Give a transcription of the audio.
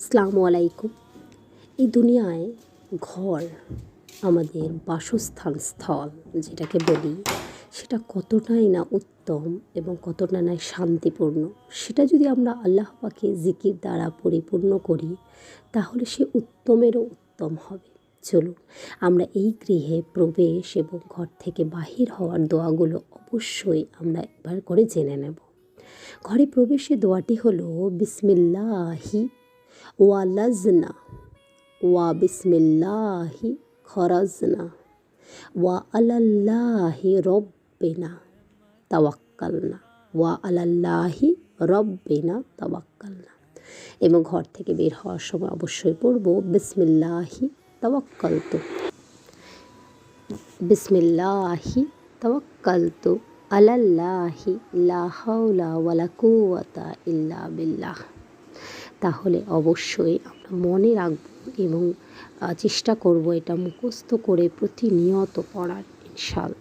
আসসালামু আলাইকুম। এই দুনিয়ায় ঘর আমাদের বাসস্থান স্থল যেটাকে বলি, সেটা কতটাই না উত্তম এবং কতটা না শান্তিপূর্ণ। সেটা যদি আমরা আল্লাহ পাকে জিকির দ্বারা পরিপূর্ণ করি, তাহলে সে উত্তমেরও উত্তম হবে। চলুন আমরা এই গৃহে প্রবেশ এবং ঘর থেকে বাহির হওয়ার দোয়াগুলো অবশ্যই আমরা একবার করে জেনে নেব। ঘরে প্রবেশে দোয়াটি হলো বিসমিল্লাহি ওয়ালাজনা ওয়া বিসমিল্লাহি খরাজনা ওয়া আলাল্লাহি রব্বিনা তাওয়াক্কালনা ওয়া আলাল্লাহি রব্বিনা তাওয়াক্কালনা। এবং ঘর থেকে বের হওয়ার সময় অবশ্যই পড়ব বিসমিল্লাহি তাওয়াক্কালতু বিসমিল্লাহি তাওয়াক্কালতু আলাল্লাহি লা হাওলা ওয়ালা কুওয়াতা ইল্লা বিল্লাহ। তাহলে অবশ্যই আমরা মনে রাখব এবং চেষ্টা করব এটা মুখস্থ করে প্রতিনিয়ত পড়ার, ইনশাআল্লাহ।